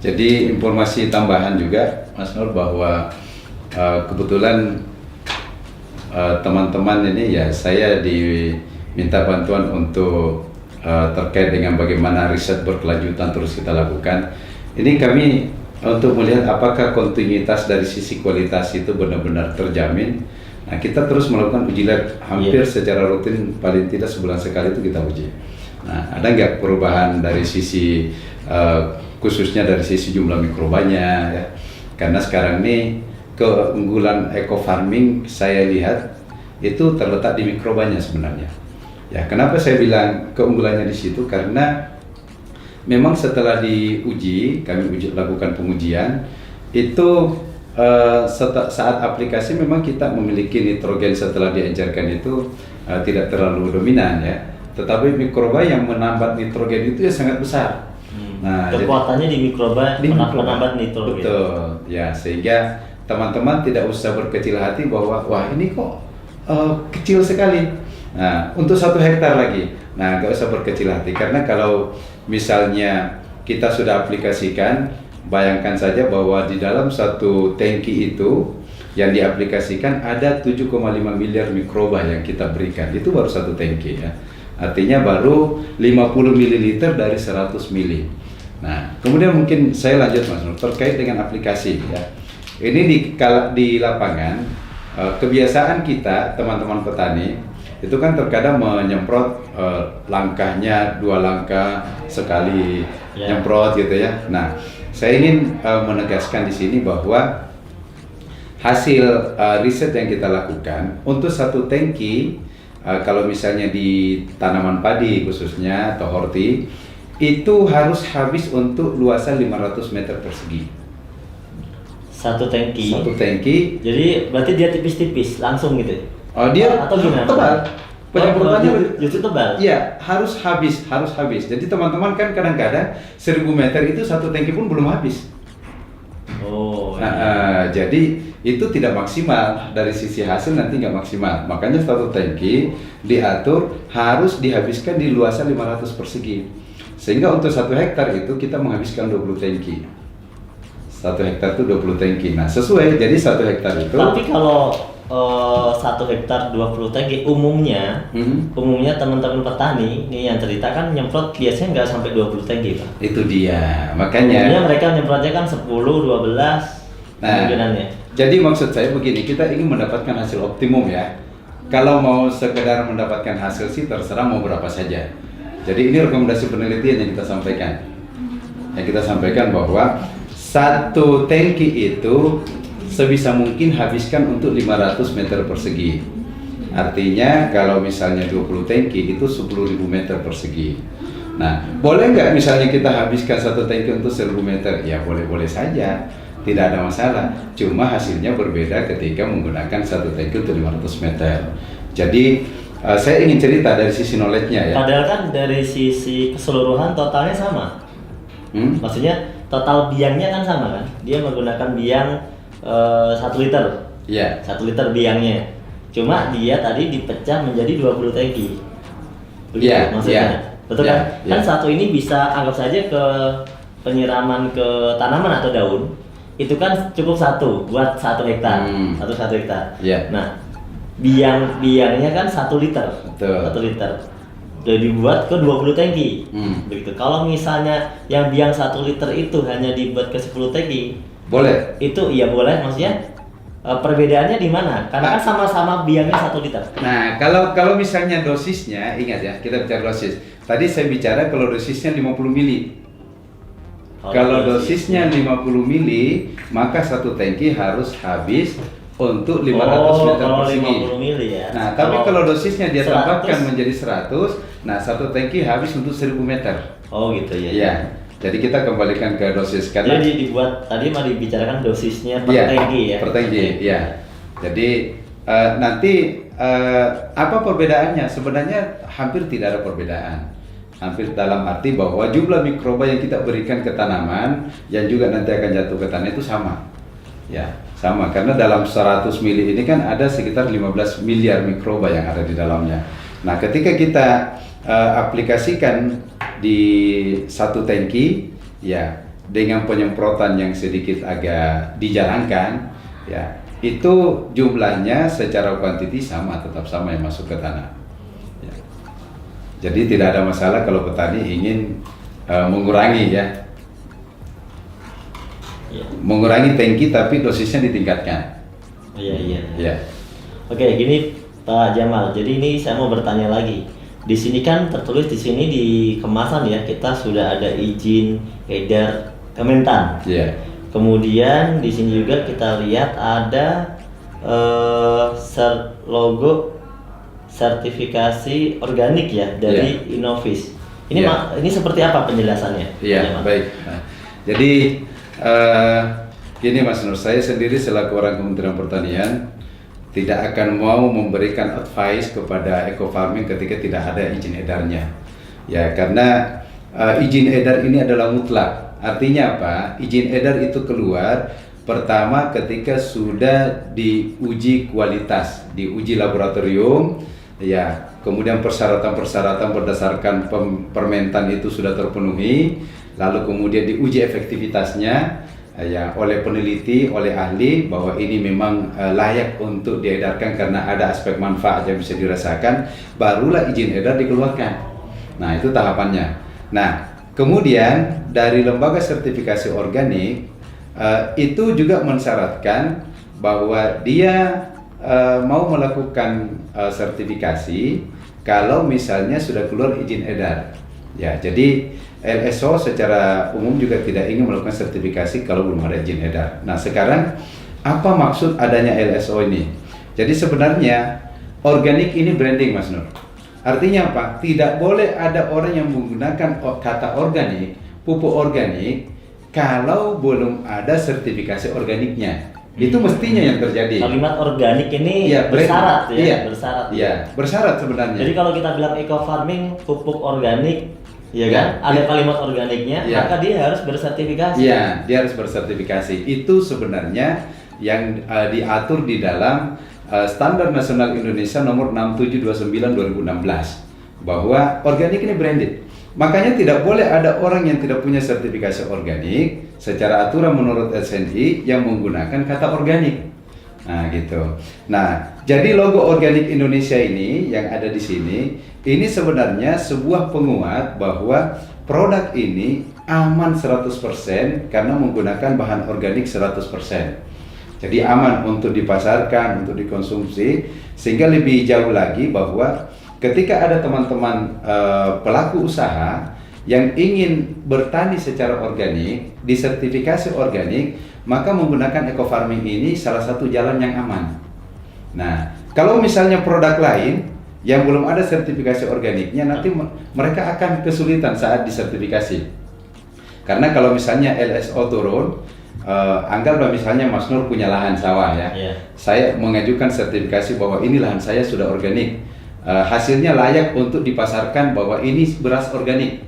Jadi informasi tambahan juga Mas Nur bahwa kebetulan teman-teman ini ya saya diminta bantuan untuk terkait dengan bagaimana riset berkelanjutan terus kita lakukan. Ini kami untuk melihat apakah kontinuitas dari sisi kualitas itu benar-benar terjamin. Nah, kita terus melakukan uji lab hampir secara rutin, paling tidak sebulan sekali itu kita uji. Nah, ada nggak perubahan dari sisi khususnya dari sisi jumlah mikrobanya ya. Karena sekarang ini keunggulan eco farming saya lihat itu terletak di mikrobanya sebenarnya. Ya, kenapa saya bilang keunggulannya di situ? Karena memang setelah diuji, kami lakukan pengujian itu saat aplikasi memang kita memiliki nitrogen setelah diencerkan itu tidak terlalu dominan ya. Tetapi mikroba yang menambat nitrogen itu ya sangat besar. Nah, kekuatannya di mikroba menambat nitrogen. Betul. Ya, sehingga teman-teman tidak usah berkecil hati bahwa wah ini kok kecil sekali. Nah, untuk 1 hektar lagi. Nah, nggak usah berkecil hati karena kalau misalnya kita sudah aplikasikan, bayangkan saja bahwa di dalam 1 tangki itu yang diaplikasikan ada 7,5 miliar mikroba yang kita berikan. Itu baru 1 tangki ya. Artinya baru 50 ml dari 100 ml. Nah, kemudian mungkin saya lanjut Mas Nur terkait dengan aplikasi ya. Ini di lapangan kebiasaan kita teman-teman petani itu kan terkadang menyemprot langkahnya 2 langkah sekali nyemprot gitu ya. Nah, saya ingin menegaskan di sini bahwa hasil riset yang kita lakukan untuk 1 tangki kalau misalnya di tanaman padi khususnya atau horti itu harus habis untuk luasan 500 meter persegi. 1 tangki. 1 tangki. Jadi berarti dia tipis-tipis langsung gitu. Oh, dia atau gimana? Tebal. Penyemprotannya justru tebal. Iya, harus habis. Jadi teman-teman kan kadang-kadang 1000 meter itu 1 tangki pun belum habis. Oh. Jadi itu tidak maksimal dari sisi hasil, nanti nggak maksimal. Makanya 1 tangki diatur harus dihabiskan di luasan 500 persegi. Sehingga untuk 1 hektar itu kita menghabiskan 20 tangki. 1 hektar itu 20 tangki. Nah, sesuai. Jadi 1 hektar itu. Tapi kalau 1 hektar 20 tangki umumnya teman-teman petani nih yang cerita kan nyemprot biasanya nggak sampai 20 tangki Pak. Itu dia. Makanya umumnya mereka nyemprotnya kan 10, 12 kemungkinannya. Jadi maksud saya begini, kita ingin mendapatkan hasil optimum ya. Kalau mau sekedar mendapatkan hasil sih terserah mau berapa saja. Jadi ini rekomendasi penelitian yang kita sampaikan. Yang kita sampaikan bahwa 1 tangki itu sebisa mungkin habiskan untuk 500 meter persegi. Artinya kalau misalnya 20 tangki itu 10.000 meter persegi. Nah, boleh nggak misalnya kita habiskan 1 tangki untuk 1000 meter? Ya boleh-boleh saja, tidak ada masalah. Cuma hasilnya berbeda ketika menggunakan 1 tangki untuk 500 meter. Jadi saya ingin cerita dari sisi knowledge-nya ya. Padahal kan dari sisi keseluruhan totalnya sama. Maksudnya total biangnya kan sama kan? Dia menggunakan biang 1 liter. Iya. 1 liter biangnya. Cuma dia tadi dipecah menjadi 20 tangki. Iya, maksudnya. iya. Betul Iya, kan? iya. Kan 1 ini bisa anggap saja ke penyiraman ke tanaman atau daun. Itu kan cukup 1 buat 1 hektar. 1 hektar. Iya. Nah, biangnya kan 1 liter. Betul. 1 liter. Udah dibuat ke 20 tangki. Begitu. Kalau misalnya yang biang 1 liter itu hanya dibuat ke 10 tangki, boleh. itu iya boleh, maksudnya perbedaannya di mana? Karena kan sama-sama biangnya 1 liter. Nah, kalau misalnya dosisnya, ingat ya, kita bicara dosis. Tadi saya bicara kalau dosisnya 50 mili. Kalau dosisnya 50 mili, maka 1 tangki harus habis untuk 500 meter persegi. 50 mili ya. Nah, tapi kalau dosisnya dia 100. tambahkan menjadi 100, nah 1 tangki habis untuk 1000 meter. Oh gitu ya. Iya. Jadi kita kembalikan ke dosis karena Jadi dibuat tadi mah dibicarakan dosisnya per tangki ya. Per tangki, ya. Jadi nanti apa perbedaannya? Sebenarnya hampir tidak ada perbedaan. Hampir dalam arti bahwa jumlah mikroba yang kita berikan ke tanaman yang juga nanti akan jatuh ke tanah itu sama. Ya, sama karena dalam 100 mili ini kan ada sekitar 15 miliar mikroba yang ada di dalamnya. Nah, ketika kita aplikasikan di 1 tangki, ya dengan penyemprotan yang sedikit agak dijarangkan, ya itu jumlahnya secara kuantiti sama, tetap sama yang masuk ke tanah. Ya. Jadi tidak ada masalah kalau petani ingin mengurangi mengurangi tangki tapi dosisnya ditingkatkan. Iya. Oke, gini Pak Jamal. Jadi ini saya mau bertanya lagi. Di sini kan tertulis di sini di kemasan ya, kita sudah ada izin edar Kementan. Iya. Kemudian di sini juga kita lihat ada logo sertifikasi organik ya dari Innovis. Ini ini seperti apa penjelasannya? Iya, baik. Nah, jadi gini Mas Nur, saya sendiri selaku orang Kementerian Pertanian tidak akan mau memberikan advice kepada eco farming ketika tidak ada izin edarnya. Ya, karena izin edar ini adalah mutlak. Artinya apa? Izin edar itu keluar pertama ketika sudah diuji kualitas, diuji laboratorium, ya. Kemudian persyaratan-persyaratan berdasarkan permentan itu sudah terpenuhi, lalu kemudian diuji efektivitasnya ya oleh peneliti, oleh ahli bahwa ini memang layak untuk diedarkan karena ada aspek manfaat yang bisa dirasakan, barulah izin edar dikeluarkan. Nah, itu tahapannya. Nah, kemudian dari lembaga sertifikasi organik itu juga mensyaratkan bahwa dia mau melakukan sertifikasi kalau misalnya sudah keluar izin edar. Ya, jadi LSO secara umum juga tidak ingin melakukan sertifikasi kalau belum ada izin edar. Nah, sekarang apa maksud adanya LSO ini? Jadi sebenarnya organik ini branding, Mas Nur. Artinya apa? Tidak boleh ada orang yang menggunakan kata organik, pupuk organik kalau belum ada sertifikasi organiknya. Itu mestinya yang terjadi. Kalimat organik ini bersyarat ya, iya, bersyarat. Iya, bersyarat sebenarnya. Jadi kalau kita bilang eco farming pupuk organik, ya kan, ada kalimat organiknya, maka dia harus bersertifikasi. Iya, dia harus bersertifikasi. Itu sebenarnya yang diatur di dalam Standar Nasional Indonesia nomor 6729/2016 bahwa organik ini branded. Makanya tidak boleh ada orang yang tidak punya sertifikasi organik secara aturan menurut SNI yang menggunakan kata organik. Nah, gitu. Nah, jadi logo organik Indonesia ini yang ada di sini, ini sebenarnya sebuah penguat bahwa produk ini aman 100% karena menggunakan bahan organik 100%. Jadi aman untuk dipasarkan, untuk dikonsumsi, sehingga lebih jauh lagi bahwa ketika ada teman-teman pelaku usaha yang ingin bertani secara organik, disertifikasi organik, maka menggunakan eco farming ini salah satu jalan yang aman. Nah, kalau misalnya produk lain yang belum ada sertifikasi organiknya, nanti mereka akan kesulitan saat disertifikasi. Karena kalau misalnya LSO turun, anggaplah misalnya Mas Nur punya lahan sawah ya, saya mengajukan sertifikasi bahwa ini lahan saya sudah organik, hasilnya layak untuk dipasarkan bahwa ini beras organik.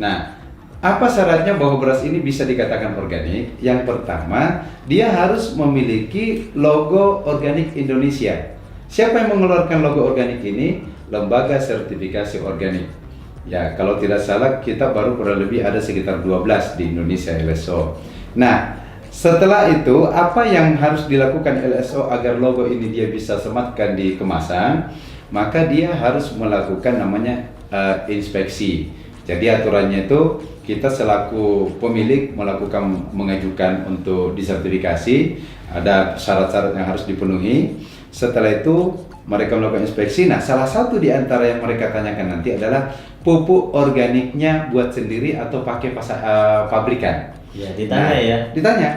Nah, apa syaratnya bahwa beras ini bisa dikatakan organik? Yang pertama, dia harus memiliki logo organik Indonesia. Siapa yang mengeluarkan logo organik ini? Lembaga sertifikasi organik. Ya, kalau tidak salah kita baru kurang lebih ada sekitar 12 di Indonesia LSO. Nah, setelah itu apa yang harus dilakukan LSO agar logo ini dia bisa sematkan di kemasan? Maka dia harus melakukan namanya inspeksi. Jadi aturannya itu kita selaku pemilik mengajukan untuk disertifikasi, ada syarat-syarat yang harus dipenuhi. Setelah itu mereka melakukan inspeksi. Nah, salah satu di antara yang mereka tanyakan nanti adalah pupuk organiknya buat sendiri atau pakai pabrikan. Ya, ditanya ya. Ditanya.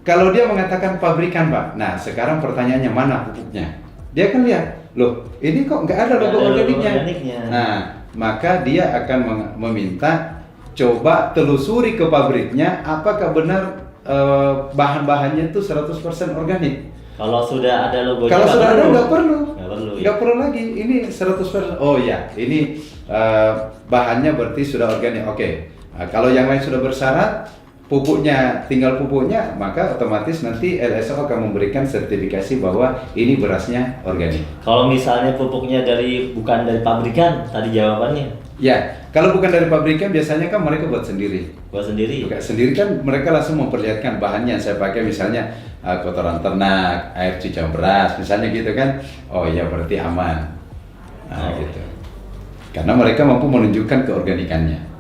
Kalau dia mengatakan pabrikan, Pak. Nah, sekarang pertanyaannya mana pupuknya? Dia akan lihat, loh, ini kok nggak ada logo organiknya. Nah, maka dia akan meminta coba telusuri ke pabriknya apakah benar bahan-bahannya itu 100% organik. Kalau sudah ada logonya, kalau sudah ada nggak perlu ya. lagi. Ini 100%. Oh ya, ini bahannya berarti sudah organik. Oke. Nah, kalau yang lain sudah bersyarat, pupuknya tinggal pupuknya, maka otomatis nanti LSO akan memberikan sertifikasi bahwa ini berasnya organik. Kalau misalnya pupuknya bukan dari pabrikan, tadi jawabannya. Ya, kalau bukan dari pabrikan biasanya kan mereka buat sendiri. Buat sendiri. Buat sendiri kan mereka langsung memperlihatkan bahannya yang saya pakai, misalnya kotoran ternak, air cucian beras, misalnya gitu kan. Oh iya berarti aman. Nah, gitu. Karena mereka mampu menunjukkan keorganikannya.